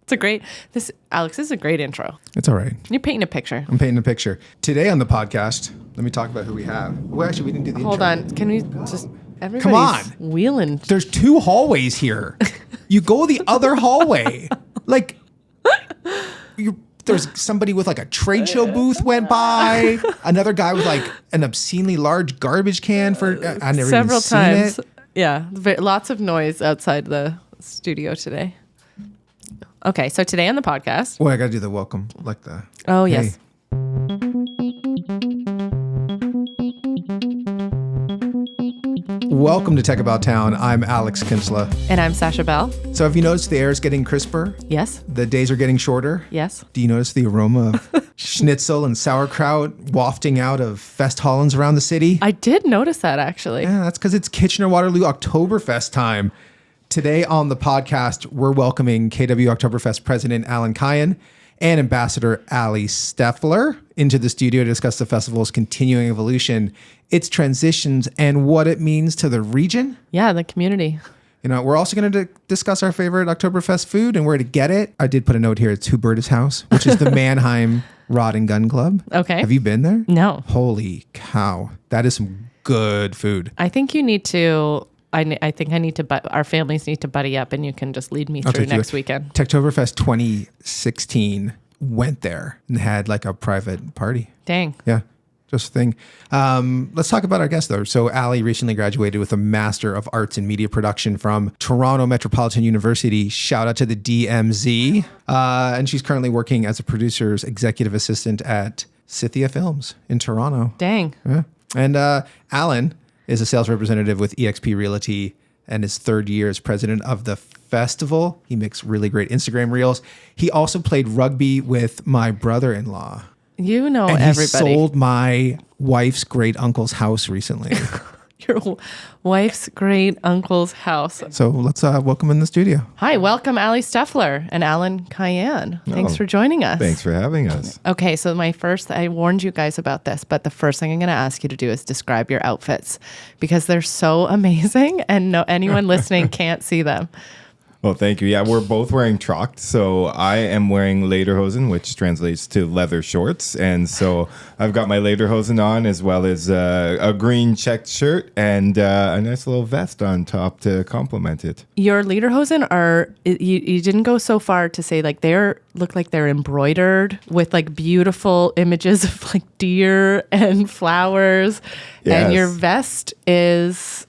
Alex, this is a great intro. It's all right. You're painting a picture. I'm painting a picture. Today on the podcast, let me talk about who we have. Well, actually, we didn't do the Hold intro. on. Can we just... Everybody's Come on. Wheeling. There's 2 hallways here. You go the other hallway. Like, there's somebody with like a trade show booth went by. Another guy with like an obscenely large garbage can for... I've never Several even seen times. it. Yeah. Lots of noise outside the studio today. Okay. So today on the podcast... Well, I got to do the welcome. Like the... Oh, hey. yes. Welcome to Tech About Town. I'm Alex Kinsella. And I'm Sasha Bell. So have you noticed the air is getting crisper? Yes. The days are getting shorter? Yes. Do you notice the aroma of schnitzel and sauerkraut wafting out of fest hallens around the city? I did notice that, actually. Yeah, that's because it's Kitchener-Waterloo Oktoberfest time. Today on the podcast, we're welcoming KW Oktoberfest President Allan Cayenne and Ambassador Allie Steffler into the studio to discuss the festival's continuing evolution, its transitions, and what it means to the region. Yeah, the community. You know, we're also going to discuss our favorite Oktoberfest food and where to get it. I did put a note here. It's Huberta's House, which is the Mannheim Rod and Gun Club. Okay. Have you been there? No. Holy cow. That is some good food. I think you need to... I think I need to... Our families need to buddy up, and you can just lead me through next weekend. Techtoberfest 2016 went there and had like a private party. Dang. Yeah. Just a thing. Let's talk about our guest, though. So Allie recently graduated with a Master of Arts in Media Production from Toronto Metropolitan University. Shout out to the DMZ. And she's currently working as a producer's executive assistant at Scythia Films in Toronto. Dang. Yeah. And Allan is a sales representative with eXp Realty and his 3rd year as president of the festival. He makes really great Instagram reels. He also played rugby with my brother-in-law. You know and everybody. He sold my wife's great uncle's house recently. Your wife's great uncle's house. So let's welcome in the studio. Hi, welcome Allie Steffler and Allan Cayenne. Thanks for joining us. Thanks for having us. Okay, so I warned you guys about this, but the first thing I'm going to ask you to do is describe your outfits because they're so amazing and anyone listening can't see them. Well, thank you. Yeah, we're both wearing Tracht. So I am wearing Lederhosen, which translates to leather shorts. And so I've got my Lederhosen on as well as a green checked shirt and a nice little vest on top to complement it. Your Lederhosen you didn't go so far to say like look like they're embroidered with like beautiful images of like deer and flowers. Yes. And your vest is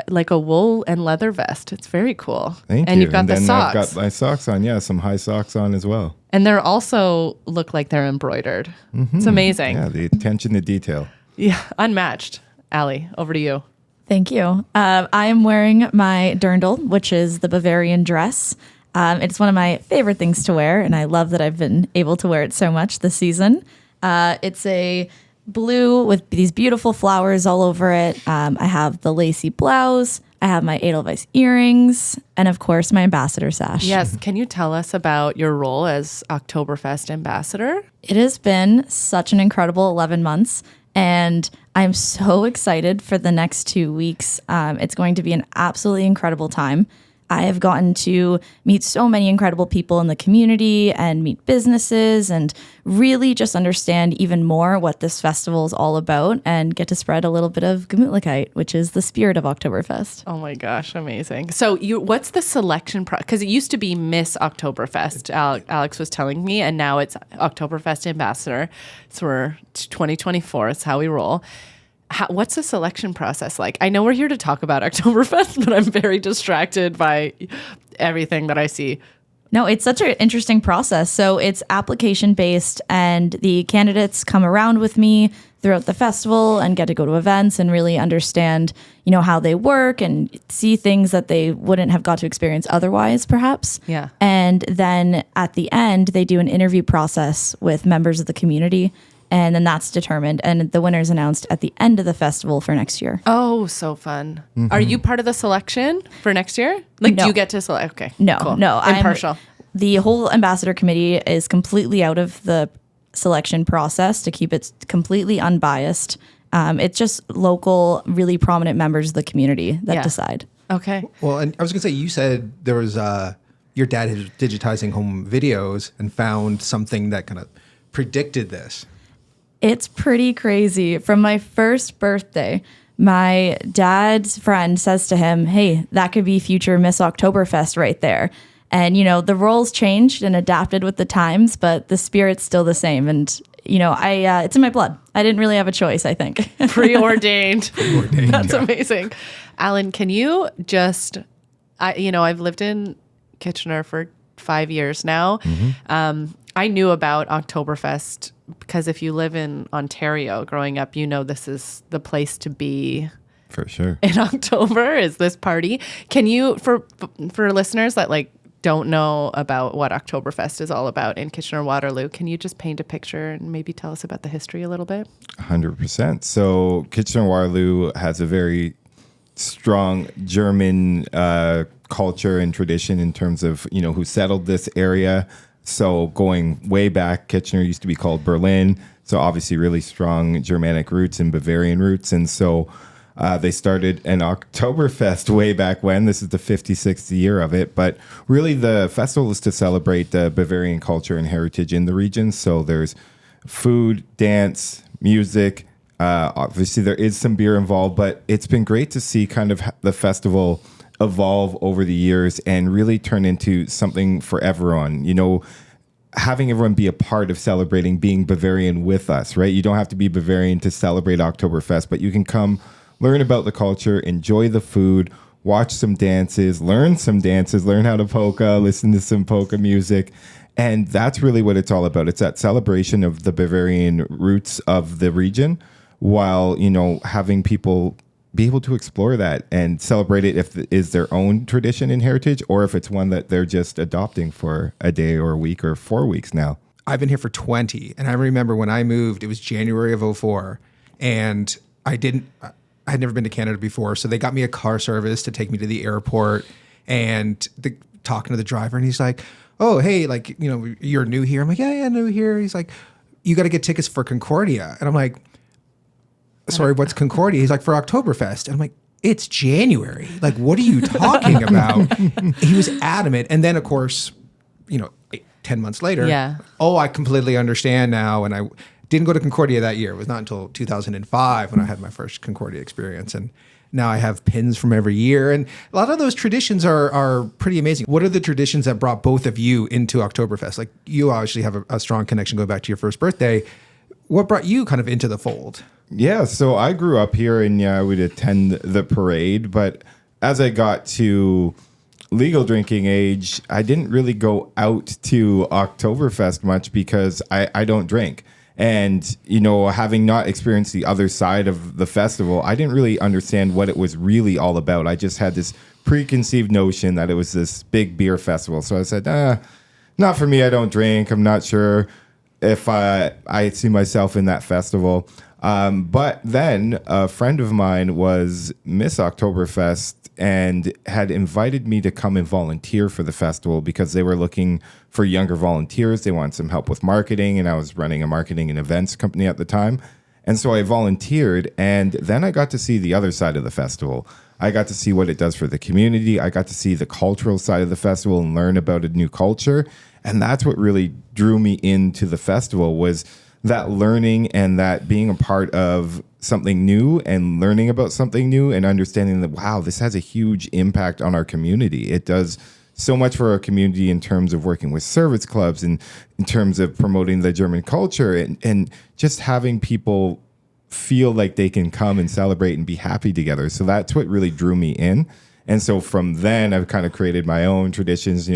like a wool and leather vest. It's very cool. Thank you. And you've got the then socks. I've got my socks on. Yeah, some high socks on as well. And they're also look like they're embroidered. Mm-hmm. It's amazing. Yeah, the attention to detail. Yeah, unmatched. Allie, over to you. Thank you. I am wearing my dirndl, which is the Bavarian dress. It's one of my favorite things to wear, and I love that I've been able to wear it so much this season. It's a blue with these beautiful flowers all over it. I have the lacy blouse. I have my Edelweiss earrings, and of course my ambassador sash. Yes. Can you tell us about your role as Oktoberfest Ambassador? It has been such an incredible 11 months, and I'm so excited for the next 2 weeks. It's going to be an absolutely incredible time. I have gotten to meet so many incredible people in the community and meet businesses and really just understand even more what this festival is all about and get to spread a little bit of Gemütlichkeit, which is the spirit of Oktoberfest. Oh my gosh, amazing. So what's the selection process? Because it used to be Miss Oktoberfest, Alex was telling me, and now it's Oktoberfest Ambassador. So we're 2024, it's how we roll. What's the selection process like? I know we're here to talk about Oktoberfest, but I'm very distracted by everything that I see. No, it's such an interesting process. So it's application based, and the candidates come around with me throughout the festival and get to go to events and really understand, how they work and see things that they wouldn't have got to experience otherwise, perhaps. Yeah. And then at the end, they do an interview process with members of the community. And then that's determined. And the winner is announced at the end of the festival for next year. Oh, so fun. Mm-hmm. Are you part of the selection for next year? No. Do you get to select? Okay. No, cool. no. Impartial. The whole ambassador committee is completely out of the selection process to keep it completely unbiased. It's just local, really prominent members of the community that decide. Okay. Well, and I was going to say, you said there was... your dad is digitizing home videos and found something that kind of predicted this. It's pretty crazy. From my first birthday, my dad's friend says to him, "Hey, that could be future Miss Oktoberfest right there." And, the roles changed and adapted with the times, but the spirit's still the same. And, it's in my blood. I didn't really have a choice, I think. Preordained. That's amazing. Allan, can you just, I've lived in Kitchener for 5 years now. I knew about Oktoberfest because if you live in Ontario growing up, this is the place to be. For sure. In October is this party. Can you, for listeners that don't know about what Oktoberfest is all about in Kitchener-Waterloo, can you just paint a picture and maybe tell us about the history a little bit? 100%. So Kitchener-Waterloo has a very strong German culture and tradition in terms of, who settled this area. So going way back, Kitchener used to be called Berlin. So obviously really strong Germanic roots and Bavarian roots. And so they started an Oktoberfest way back when. This is the 56th year of it. But really the festival is to celebrate the Bavarian culture and heritage in the region. So there's food, dance, music. Obviously there is some beer involved, but it's been great to see kind of the festival evolve over the years and really turn into something for everyone. Having everyone be a part of celebrating being Bavarian with us, right? You don't have to be Bavarian to celebrate Oktoberfest, but you can come learn about the culture, enjoy the food, watch some dances, learn how to polka, listen to some polka music. And that's really what it's all about. It's that celebration of the Bavarian roots of the region while, having people be able to explore that and celebrate it if it is their own tradition and heritage, or if it's one that they're just adopting for a day or a week or 4 weeks now. I've been here for 20, and I remember when I moved, it was January of 2004, and I had never been to Canada before, so they got me a car service to take me to the airport, and talking to the driver, and he's like, "Oh, hey, you're new here?" I'm like, yeah, new here. He's like, "You got to get tickets for Concordia," and I'm like, "Sorry, what's Concordia?" He's like, "For Oktoberfest." And I'm like, "It's January. What are you talking about?" He was adamant. And then, of course, 10 months later, I completely understand now. And I didn't go to Concordia that year. It was not until 2005 when I had my first Concordia experience. And now I have pins from every year. And a lot of those traditions are pretty amazing. What are the traditions that brought both of you into Oktoberfest? You obviously have a strong connection going back to your first birthday. What brought you kind of into the fold? Yeah, so I grew up here and I would attend the parade, but as I got to legal drinking age, I didn't really go out to Oktoberfest much because I don't drink. And, having not experienced the other side of the festival, I didn't really understand what it was really all about. I just had this preconceived notion that it was this big beer festival. So I said, not for me, I don't drink. I'm not sure if I see myself in that festival. But then a friend of mine was Miss Oktoberfest and had invited me to come and volunteer for the festival because they were looking for younger volunteers. They wanted some help with marketing, and I was running a marketing and events company at the time. And so I volunteered, and then I got to see the other side of the festival. I got to see what it does for the community. I got to see the cultural side of the festival and learn about a new culture. And that's what really drew me into the festival, was that learning and that being a part of something new and learning about something new and understanding that, wow, this has a huge impact on our community. It does so much for our community in terms of working with service clubs and in terms of promoting the German culture and just having people feel like they can come and celebrate and be happy together. So that's what really drew me in. And so from then I've kind of created my own traditions,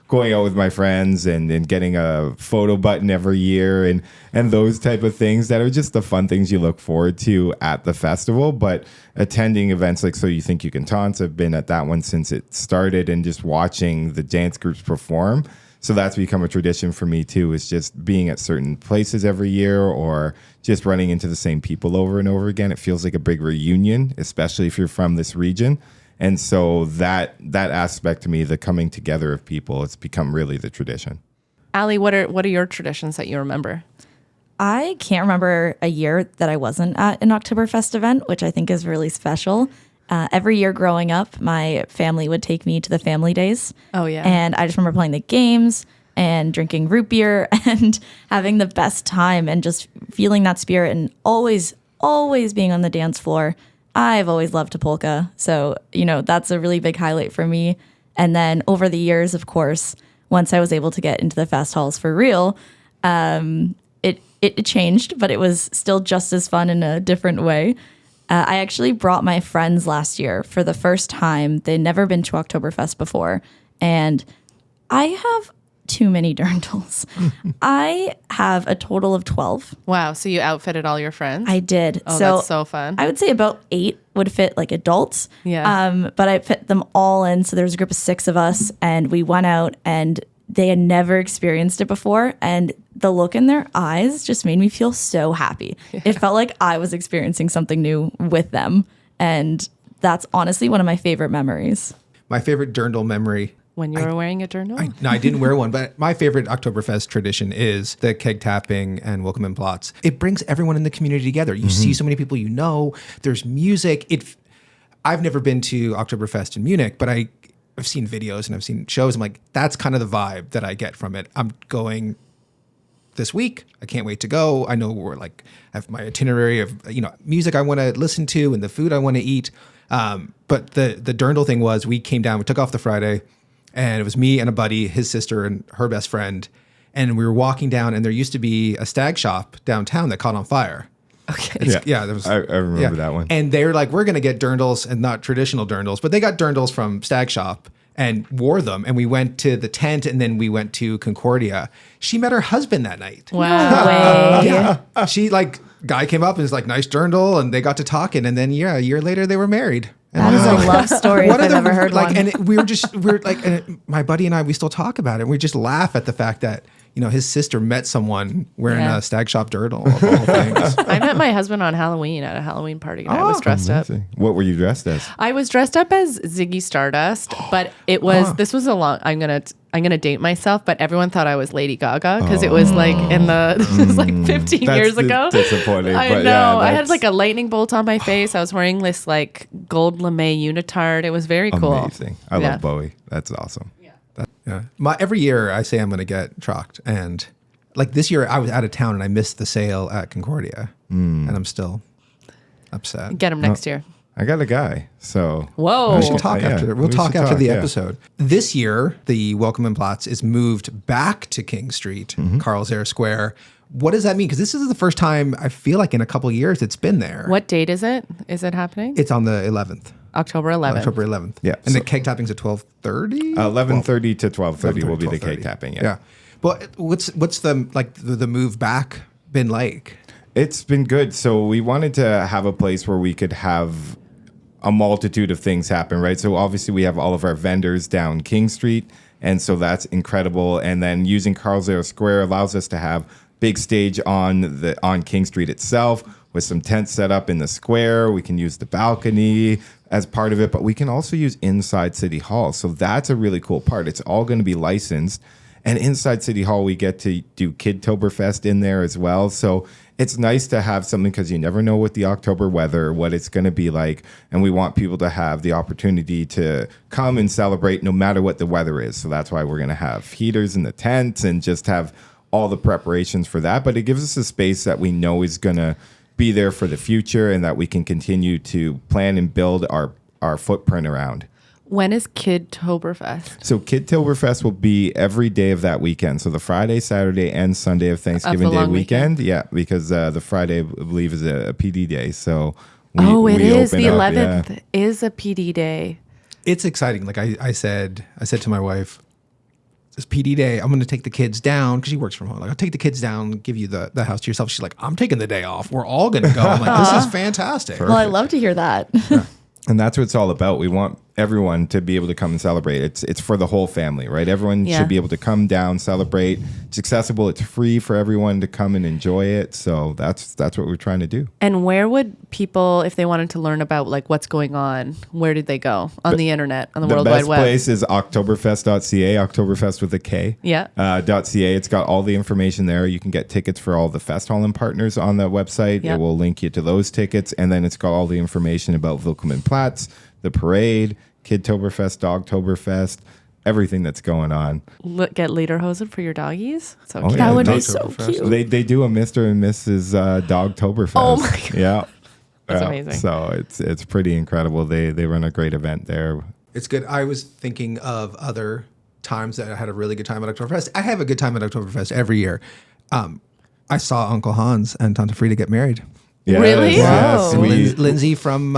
going out with my friends and getting a photo button every year and those type of things that are just the fun things you look forward to at the festival. But attending events like So You Think You Can Taunt, I've been at that one since it started, and just watching the dance groups perform. So that's become a tradition for me too, is just being at certain places every year or just running into the same people over and over again. It feels like a big reunion, especially if you're from this region. And so that aspect to me, the coming together of people, it's become really the tradition. Allie, what are your traditions that you remember? I can't remember a year that I wasn't at an Oktoberfest event, which I think is really special. Every year growing up, my family would take me to the family days. Oh, yeah. And I just remember playing the games and drinking root beer and having the best time and just feeling that spirit and always being on the dance floor. I've always loved to polka. So, that's a really big highlight for me. And then over the years, of course, once I was able to get into the fest halls for real, it changed, but it was still just as fun in a different way. I actually brought my friends last year for the first time. They'd never been to Oktoberfest before. And I have too many dirndls. I have a total of 12. Wow. So you outfitted all your friends? I did. Oh, that's so fun. I would say about 8 would fit like adults. Yeah. But I fit them all in. So there was a group of 6 of us and we went out and they had never experienced it before. And the look in their eyes just made me feel so happy. Yeah. It felt like I was experiencing something new with them. And that's honestly one of my favorite memories. My favorite dirndl memory. When you were wearing a dirndl? No, I didn't wear one, but my favorite Oktoberfest tradition is the keg tapping and welcome in Platz. It brings everyone in the community together. You see so many people you know. There's music. I've never been to Oktoberfest in Munich, but I've seen videos and I've seen shows. I'm like, that's kind of the vibe that I get from it. I'm going this week. I can't wait to go. I know I have my itinerary of music I want to listen to and the food I want to eat. But the dirndl thing was we came down. We took off the Friday. And it was me and a buddy, his sister and her best friend. And we were walking down and there used to be a stag shop downtown that caught on fire. Okay. There was. I remember that one. And they were like, we're going to get dirndls and not traditional dirndls, but they got dirndls from stag shop and wore them. And we went to the tent and then we went to Concordia. She met her husband that night. Wow. Way. Yeah. She guy came up and was like, nice dirndl. And they got to talking. And then, a year later they were married. That is a love story if I've ever heard one. And we're like, and my buddy and I, we still talk about it. And we just laugh at the fact that, his sister met someone wearing a stag shop dirndl of all things. I met my husband on Halloween at a Halloween party and I was dressed up. What were you dressed as? I was dressed up as Ziggy Stardust, but this was I'm going to date myself, but everyone thought I was Lady Gaga because it was it was like 15 years ago. Disappointing. I but know. Yeah, I had like a lightning bolt on my face. I was wearing this like gold lame unitard. It was very cool. Amazing. I love Bowie. That's awesome. Yeah. Every year I say I'm going to get trucked. And like this year I was out of town and I missed the sale at Concordia. And I'm still upset. Get him next year. I got a guy. So whoa. We should talk after. We'll talk after the episode. This year, the Welcome in Platz is moved back to King Street, Carl Zehr Square. What does that mean? Because this is the first time I feel like in a couple of years it's been there. What date is it? Is it happening? It's on the 11th. October 11th. October 11th. Yeah. And the keg tapping's at 12:30? 11:30 to 12:30 will be the 12:30. cake tapping. Yeah. But what's the move back been like? It's been good. So we wanted to have a place where we could have a multitude of things happen, right? So obviously we have all of our vendors down King Street, and so that's incredible. And then using Carl Zehr Square allows us to have big stage on King Street itself with some tents set up in the square. We can use the balcony as part of it, but we can also use inside City Hall. So that's a really cool part. It's all going to be licensed. And inside City Hall, we get to do Kidtoberfest in there as well. So it's nice to have something because you never know with the October weather, what it's going to be like. And we want people to have the opportunity to come and celebrate no matter what the weather is. So that's why we're going to have heaters in the tents and just have all the preparations for that. But it gives us a space that we know is going to be there for the future and that we can continue to plan and build our footprint around. When is Kidtoberfest? So Kidtoberfest will be every day of that weekend. So the Friday, Saturday, and Sunday of Thanksgiving Day weekend. Yeah, because the Friday, I believe, is a PD day. So it is. The 11th is a PD day. It's exciting. Like I said to my wife, this PD day, I'm going to take the kids down because she works from home. Like, I'll take the kids down, give you the house to yourself. She's like, I'm taking the day off. We're all going to go. I'm like, this is fantastic. Well, I love to hear that. And that's what it's all about. We want everyone to be able to come and celebrate. It's for the whole family, right? Everyone Yeah. should be able to come down, celebrate. It's accessible. It's free for everyone to come and enjoy it. So that's what we're trying to do. And where would people, if they wanted to learn about like what's going on, where did they go? On the internet, on the World Wide best Web? place is Oktoberfest.ca, Oktoberfest with a K. Yeah. .ca. It's got all the information there. You can get tickets for all the Fest Hall and partners on the website. Yeah. It will link you to those tickets. And then it's got all the information about Willkommen and Platz, the parade, Kidtoberfest, Dogtoberfest, everything that's going on. Get Lederhosen for your doggies. So Oh, cute. yeah. That would be Oktoberfest. so cute. They do a Mr. and Mrs. Dogtoberfest. Oh my God. Yeah. That's Yeah. amazing. So it's pretty incredible. They run a great event there. It's good. I was thinking of other times that I had a really good time at Oktoberfest. I have a good time at Oktoberfest every year. I saw Uncle Hans and Tante Frida get married. Yes, Really? Yes, Wow. we, Lindsay from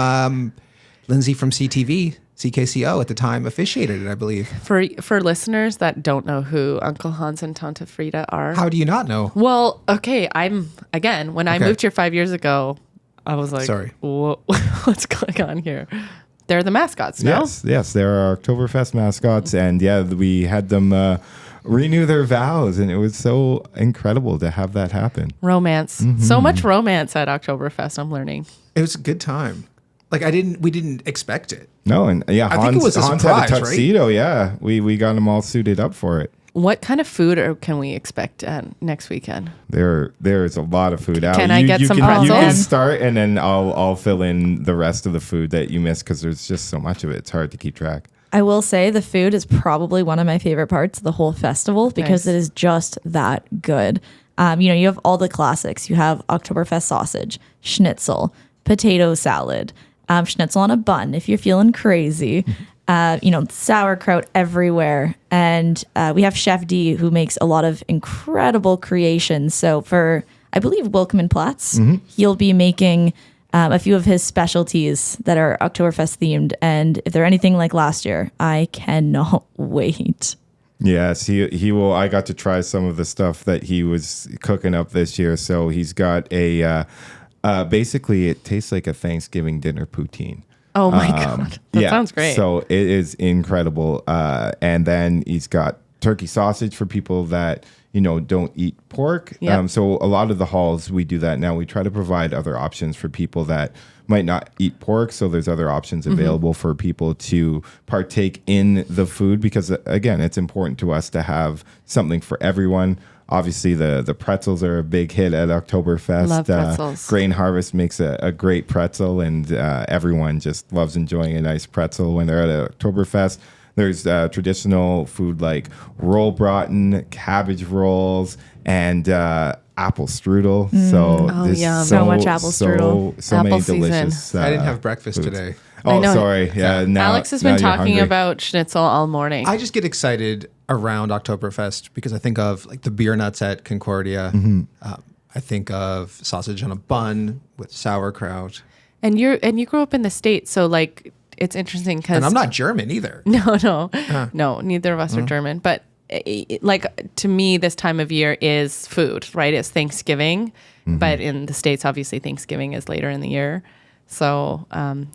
CTV, CKCO at the time officiated it, I believe. For listeners that don't know who Uncle Hans and Tante Frida are. How do you not know? Well, okay, when I Okay. moved here 5 years ago, I was like, Sorry. what's going on here? They're the mascots, no? Yes, they're our Oktoberfest mascots, and yeah, we had them renew their vows, and it was so incredible to have that happen. Romance. So much romance at Oktoberfest, I'm learning. It was a good time. Like we didn't expect it. No, and yeah, I think it was a Hans surprise, had a right? tuxedo. Yeah, we got them all suited up for it. What kind of food can we expect next weekend? There's a lot of food out. Can I get some You can pretzels? start, and then I'll fill in the rest of the food that you missed because there's just so much of it. It's hard to keep track. I will say the food is probably one of my favorite parts of the whole festival because Nice. it is just that good. You have all the classics. You have Oktoberfest sausage, schnitzel, potato salad, schnitzel on a bun if you're feeling crazy. Sauerkraut everywhere. And we have Chef D who makes a lot of incredible creations. So for, I believe, Willkommen and Platz, he'll be making a few of his specialties that are Oktoberfest themed. And if they're anything like last year, I cannot wait. Yes, he will. I got to try some of the stuff that he was cooking up this year. So he's got a basically it tastes like a Thanksgiving dinner poutine. Oh my God. That sounds great. So it is incredible. And then he's got turkey sausage for people that, don't eat pork. Yep. So a lot of the halls, we do that now. We try to provide other options for people that might not eat pork. So there's other options available for people to partake in the food because, again, it's important to us to have something for everyone. Obviously, the pretzels are a big hit at Oktoberfest. Love pretzels. Grain Harvest makes a great pretzel, and everyone just loves enjoying a nice pretzel when they're at Oktoberfest. There's traditional food like roll braten, cabbage rolls, and apple strudel. So Oh, there's yum. So much apple strudel. So Apple many season. delicious. I didn't have breakfast foods. today. Oh, I know. sorry. Yeah, now Alex has now been you're talking hungry. about schnitzel all morning. I just get excited around Oktoberfest because I think of like the beer nuts at Concordia. I think of sausage on a bun with sauerkraut. and you grew up in the States, so like it's interesting because And I'm not German either. No, neither of us are German. But like to me, this time of year is food, right? It's Thanksgiving, but in the States, obviously Thanksgiving is later in the year. So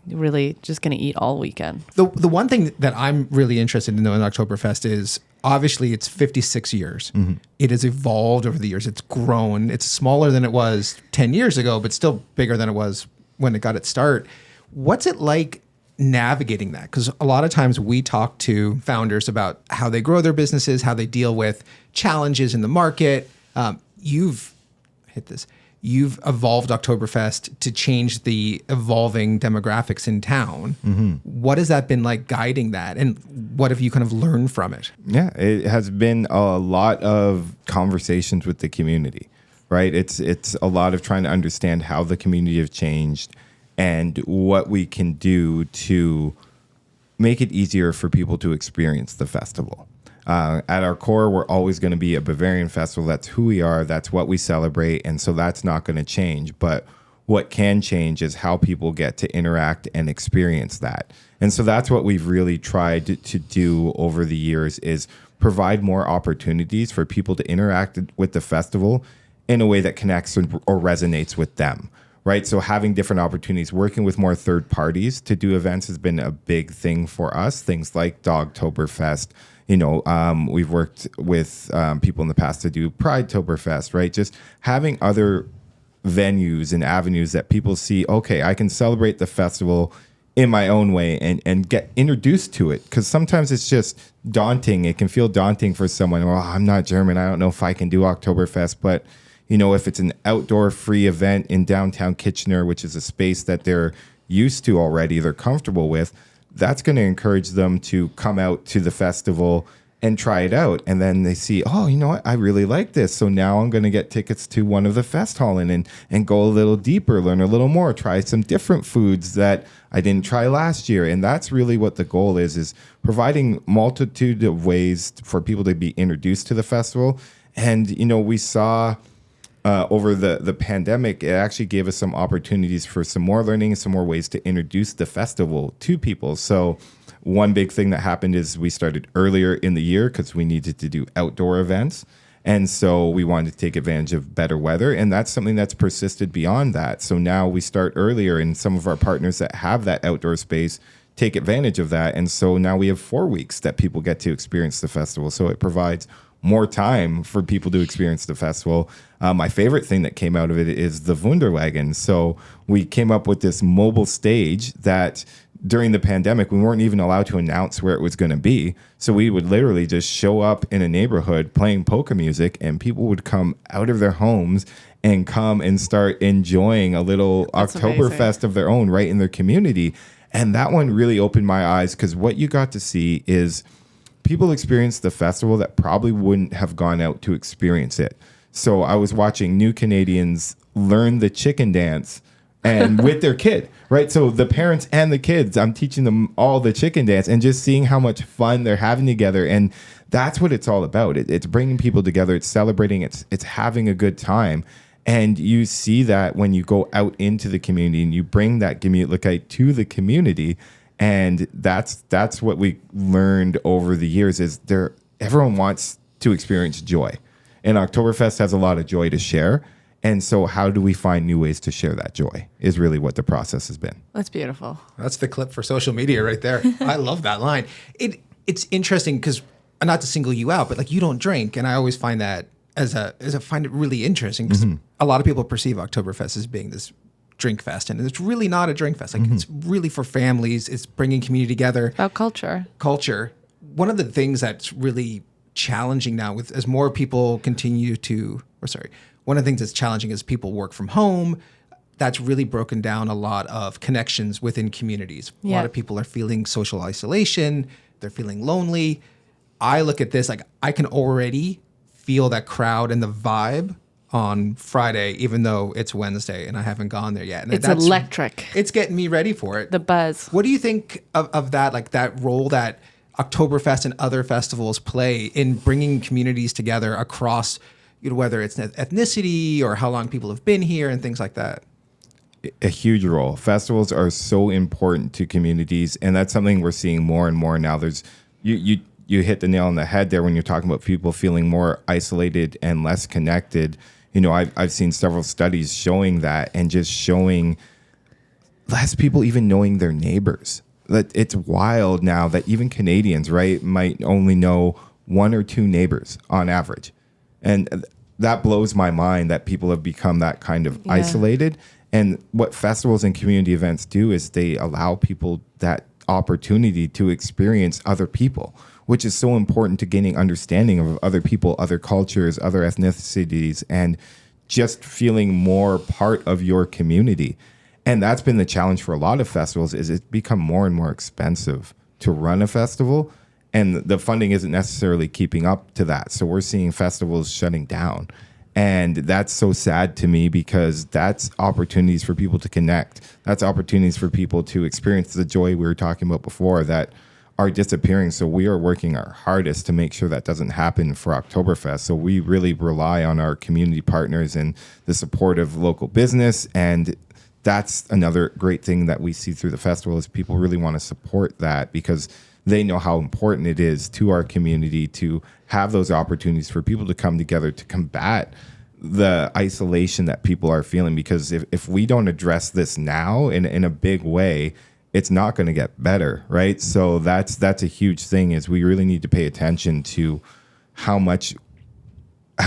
really just going to eat all weekend. The one thing that I'm really interested in though in Oktoberfest is obviously it's 56 years. It has evolved over the years. It's grown. It's smaller than it was 10 years ago, but still bigger than it was when it got its start. What's it like navigating that? Because a lot of times we talk to founders about how they grow their businesses, how they deal with challenges in the market. You've evolved Oktoberfest to change the evolving demographics in town. What has that been like guiding that? And what have you kind of learned from it? Yeah, it has been a lot of conversations with the community, right? It's a lot of trying to understand how the community have changed and what we can do to make it easier for people to experience the festival. At our core, we're always going to be a Bavarian festival. That's who we are. That's what we celebrate. And so that's not going to change. But what can change is how people get to interact and experience that. And so that's what we've really tried to do over the years is provide more opportunities for people to interact with the festival in a way that connects or resonates with them. right? So having different opportunities, working with more third parties to do events has been a big thing for us. Things like Oktoberfest. We've worked with people in the past to do Pride-toberfest, right? Just having other venues and avenues that people see, okay, I can celebrate the festival in my own way and get introduced to it. Because sometimes it's just daunting. It can feel daunting for someone. Well, I'm not German. I don't know if I can do Oktoberfest. But, if it's an outdoor free event in downtown Kitchener, which is a space that they're used to already, they're comfortable with, that's going to encourage them to come out to the festival and try it out. And then they see, oh, you know what? I really like this. So now I'm going to get tickets to one of the Festhallen and go a little deeper, learn a little more, try some different foods that I didn't try last year. And that's really what the goal is providing multitude of ways for people to be introduced to the festival. And, we saw over the pandemic, it actually gave us some opportunities for some more learning and some more ways to introduce the festival to people. So one big thing that happened is we started earlier in the year because we needed to do outdoor events. And so we wanted to take advantage of better weather. And that's something that's persisted beyond that. So now we start earlier, and some of our partners that have that outdoor space take advantage of that. And so now we have 4 weeks that people get to experience the festival. So it provides more time for people to experience the festival. My favorite thing that came out of it is the Wunderwagen. So we came up with this mobile stage that during the pandemic, we weren't even allowed to announce where it was going to be. So we would literally just show up in a neighborhood playing polka music, and people would come out of their homes and come and start enjoying a little Oktoberfest of their own right in their community. And that one really opened my eyes, because what you got to see is people experience the festival that probably wouldn't have gone out to experience it. So I was watching new Canadians learn the chicken dance and with their kid, right? So the parents and the kids, I'm teaching them all the chicken dance and just seeing how much fun they're having together. And that's what it's all about. It's bringing people together. It's celebrating. It's having a good time. And you see that when you go out into the community and you bring that Gemütlichkeit to the community. And that's what we learned over the years is everyone wants to experience joy. And Oktoberfest has a lot of joy to share. And so how do we find new ways to share that joy is really what the process has been. That's beautiful. That's the clip for social media right there. I love that line. It's interesting because, not to single you out, but like, you don't drink. And I always find that find it really interesting, because a lot of people perceive Oktoberfest as being this drink fest, and it's really not a drink fest. Like, it's really for families. It's bringing community together. About culture. One of the things that's really challenging now as more people one of the things that's challenging is people work from home. That's really broken down a lot of connections within communities. A lot of people are feeling social isolation. They're feeling lonely. I look at this, like, I can already feel that crowd and the vibe on Friday, even though it's Wednesday and I haven't gone there yet. And it's electric. It's getting me ready for it. The buzz. What do you think of that, like that role that Oktoberfest and other festivals play in bringing communities together across, whether it's ethnicity or how long people have been here and things like that? A huge role. Festivals are so important to communities, and that's something we're seeing more and more now. You hit the nail on the head there when you're talking about people feeling more isolated and less connected. I've seen several studies showing that, and just showing less people even knowing their neighbors. That it's wild now that even Canadians, right, might only know 1 or 2 neighbors on average. And that blows my mind that people have become that kind of isolated. And what festivals and community events do is they allow people that opportunity to experience other people, which is so important to gaining understanding of other people, other cultures, other ethnicities, and just feeling more part of your community. And that's been the challenge for a lot of festivals, is it's become more and more expensive to run a festival, and the funding isn't necessarily keeping up to that. So we're seeing festivals shutting down. And that's so sad to me, because that's opportunities for people to connect. That's opportunities for people to experience the joy we were talking about before that are disappearing. So we are working our hardest to make sure that doesn't happen for Oktoberfest. So we really rely on our community partners and the support of local business. And that's another great thing that we see through the festival, is people really want to support that, because they know how important it is to our community to have those opportunities for people to come together to combat the isolation that people are feeling, because if we don't address this now in a big way, it's not going to get better, right? So that's a huge thing, is we really need to pay attention to how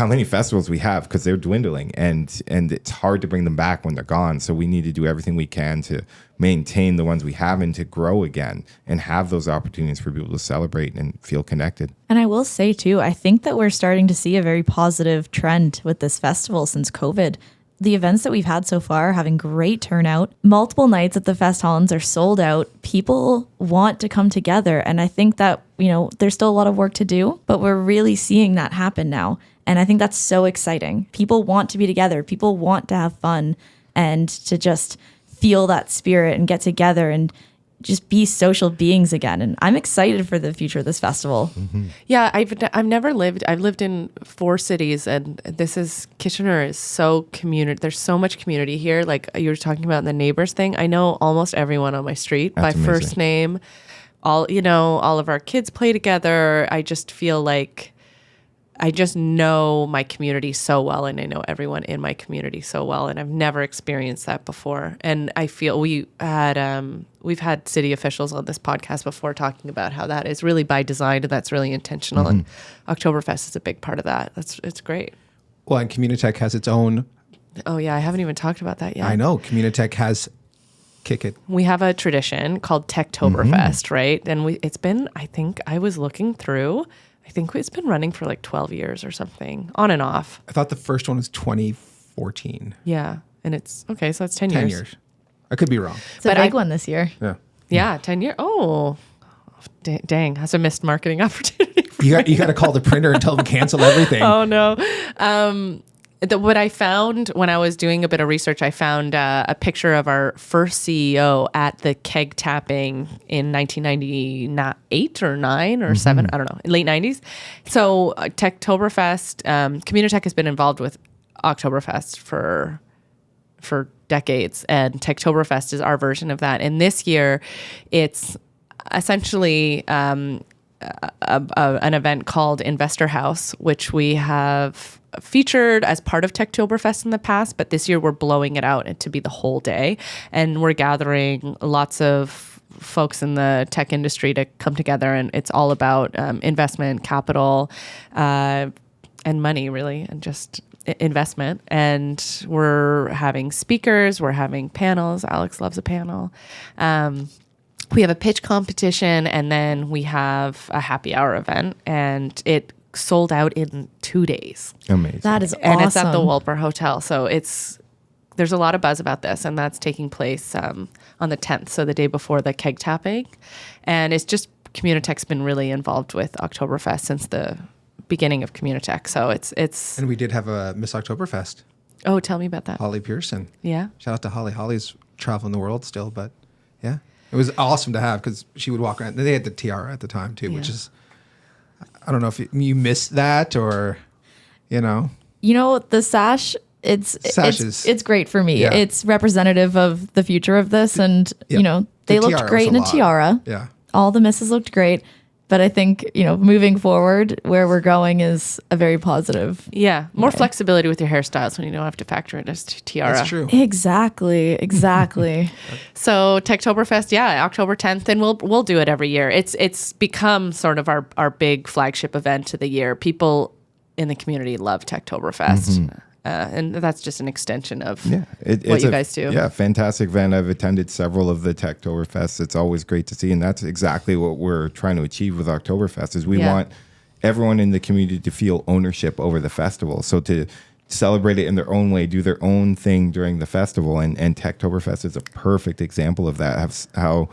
many festivals we have, because they're dwindling, and it's hard to bring them back when they're gone. So we need to do everything we can to maintain the ones we have and to grow again and have those opportunities for people to celebrate and feel connected. And I will say too, I think that we're starting to see a very positive trend with this festival since COVID. The events that we've had so far are having great turnout. Multiple nights at the Fest Hollands are sold out. People want to come together. And I think that, there's still a lot of work to do, but we're really seeing that happen now. And I think that's so exciting. People want to be together. People want to have fun and to just feel that spirit and get together and just be social beings again. And I'm excited for the future of this festival. Mm-hmm. Yeah, I've never lived. I've lived in 4 cities, and Kitchener is so community. There's so much community here. Like you were talking about the neighbors thing. I know almost everyone on my street by first name. All of our kids play together. I just feel like I just know my community so well, and I know everyone in my community so well, and I've never experienced that before. And I feel we've had city officials on this podcast before talking about how that is really by design, and that's really intentional. Mm-hmm. And Oktoberfest is a big part of that. It's great. Well, and Communitech has its own. Oh yeah, I haven't even talked about that yet. I know Communitech has. Kick it. We have a tradition called Techtoberfest, right? And it's been. I think I was looking through. I think it's been running for like 12 years or something, on and off. I thought the first one was 2014. Yeah. And it's, okay, so that's 10 years. 10 years. years. I could be wrong. It's a big one this year. Yeah. Yeah, 10 years. Oh, dang. That's a missed marketing opportunity. You got to call the printer and tell them to cancel everything. Oh, no. What I found when I was doing a bit of research, I found a picture of our first CEO at the keg tapping in 1998 or 9 or 7, I don't know, late 90s. So Techtoberfest, Communitech has been involved with Oktoberfest for decades, and Techtoberfest is our version of that. And this year, it's essentially an event called Investor House, which we have featured as part of Techtoberfest in the past, but this year we're blowing it out to be the whole day, and we're gathering lots of folks in the tech industry to come together, and it's all about investment, capital, and money, really, and just investment. And we're having speakers, we're having panels. Alex loves a panel. We have a pitch competition, and then we have a happy hour event, and it sold out in 2 days. Amazing. That is awesome. And it's at the Walper Hotel. So there's a lot of buzz about this, and that's taking place on the 10th, so the day before the keg tapping. And it's just, Communitech's been really involved with Oktoberfest since the beginning of Communitech. So it's And we did have a Miss Oktoberfest. Oh, tell me about that. Holly Pearson. Yeah. Shout out to Holly. Holly's traveling the world still, but yeah. It was awesome to have, because she would walk around. They had the tiara at the time too, which is, I don't know if you missed that or, the sash. It's great for me. Yeah. It's representative of the future of this, and they looked great in a tiara. Yeah, all the misses looked great. But I think, moving forward, where we're going is a very positive. Yeah. More flexibility with your hairstyles when you don't have to factor in a tiara. That's true. Exactly. So Techtoberfest, October 10th, and we'll do it every year. It's become sort of our big flagship event of the year. People in the community love Techtoberfest. Mm-hmm. And that's just an extension of what you guys do. Yeah, fantastic event. I've attended several of the Techtoberfests. It's always great to see, and that's exactly what we're trying to achieve with Oktoberfest. Is we want everyone in the community to feel ownership over the festival. So to celebrate it in their own way, do their own thing during the festival, and Techtoberfest is a perfect example of that. How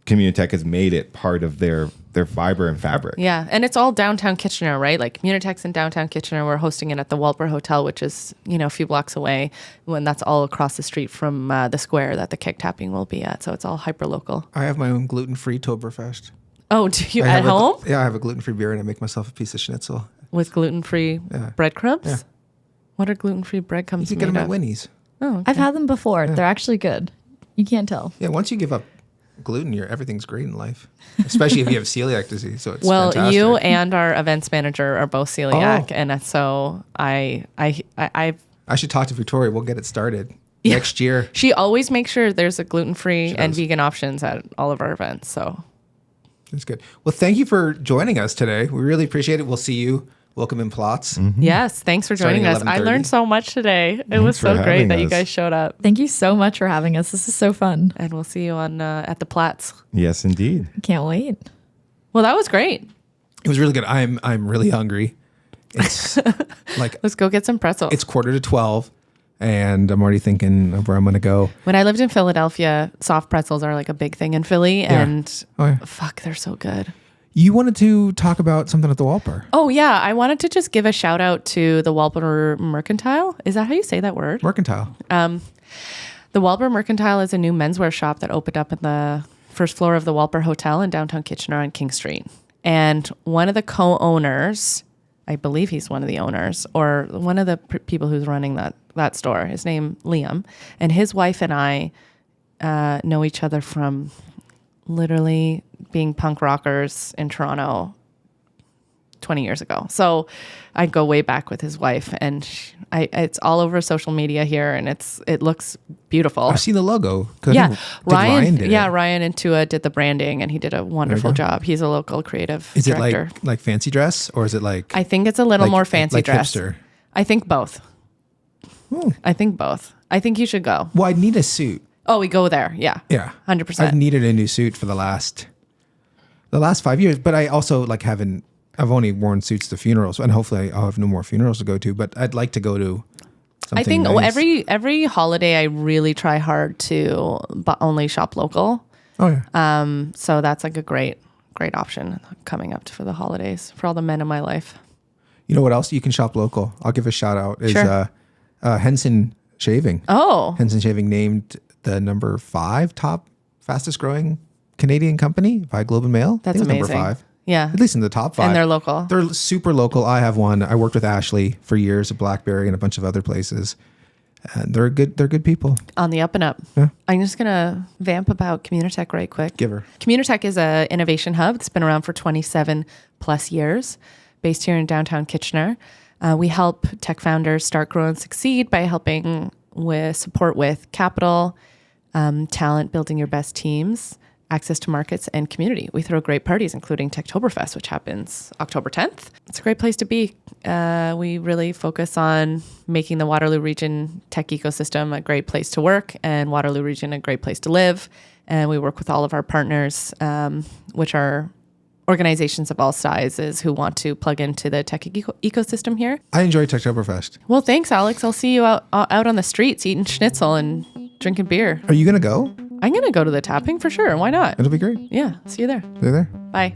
Communitech has made it part of their fiber and fabric. Yeah, and it's all downtown Kitchener, right? Like Communitech's in downtown Kitchener. We're hosting it at the Walper Hotel, which is, a few blocks away, when that's all across the street from the square that the keg tapping will be at. So it's all hyper local. I have my own gluten-free Toberfest. Oh, do you at home? I have a gluten-free beer, and I make myself a piece of schnitzel. With gluten-free breadcrumbs? Yeah. What are gluten-free breadcrumbs You can get them at Winnie's. Oh, okay. I've had them before. They're actually good. You can't tell. Yeah, once you give up gluten, everything's great in life, especially if you have celiac disease. So it's Well, fantastic. you and our events manager are both celiac, Oh. and so I I should talk to Victoria. We'll get it started Yeah. next year. she always makes sure there's a gluten-free and does. vegan options at all of our events. So That's good. Well, thank you for joining us today. We really appreciate it. We'll see you. Welcome in Platz. yes, thanks for Starting joining at us. I 11:30. learned so much today. It was for so great having that you us. guys showed up, Thank you so much for having us. This is so fun. and we'll see you on at the Platz. Yes, indeed. Can't wait. Well, that was great. It was really good. I'm really hungry. It's like Let's go get some pretzels. it's 11:45, and I'm already thinking of where I'm going to go. When I lived in Philadelphia, soft pretzels are like a big thing in Philly, and Oh, yeah. fuck, they're so good. You wanted to talk about something at the Walper. Oh yeah, I wanted to just give a shout out to the Walper Mercantile. Is that how you say that word? Mercantile. The Walper Mercantile is a new menswear shop that opened up in the first floor of the Walper Hotel in downtown Kitchener on King Street. And one of the co-owners, I believe he's one of the owners, or one of the people who's running that store, his name Liam, and his wife and I know each other from literally being punk rockers in Toronto 20 years ago. So I go way back with his wife, and it's all over social media here, and it looks beautiful. I've seen the logo. 'Cause I Yeah, think Ryan did it. Ryan and Tua did the branding, and he did a wonderful go. job. He's a local creative Is it director. like fancy dress, or is it like I think it's a little like- more fancy like dress. hipster? I think both. I think both. I think you should go. Well, I'd need a suit. Oh, we go there. Yeah. Yeah, 100%. I've needed a new suit for the last 5 years, but I also like haven't. I've only worn suits to funerals, and hopefully I'll have no more funerals to go to. But I'd like to go to something. I think nice. every holiday I really try hard to only shop local. Oh yeah. So that's like a great option coming up for the holidays for all the men in my life. You know what else you can shop local? I'll give a shout out. Is Sure. Henson Shaving. Oh, Henson Shaving named the number 5 top fastest growing Canadian company by Globe and Mail. I that's think it's amazing. Number 5. Yeah. At least in the top 5. And they're local. They're super local. I have one. I worked with Ashley for years at Blackberry and a bunch of other places. And they're good people. On the up and up. Yeah. I'm just going to vamp about Communitech right quick. Give her. Communitech is an innovation hub that's been around for 27 plus years, based here in downtown Kitchener. We help tech founders start, grow, and succeed by helping with support with capital, talent, building your best teams, access to markets, and community. We throw great parties, including Techtoberfest, which happens October 10th. It's a great place to be. We really focus on making the Waterloo region tech ecosystem a great place to work and Waterloo region a great place to live. And we work with all of our partners, which are organizations of all sizes who want to plug into the tech ecosystem here. I enjoy Techtoberfest. Well, thanks, Alex. I'll see you out on the streets eating schnitzel and drinking beer. Are you going to go? I'm going to go to the tapping for sure. Why not? It'll be great. Yeah. See you there. They're there. Bye.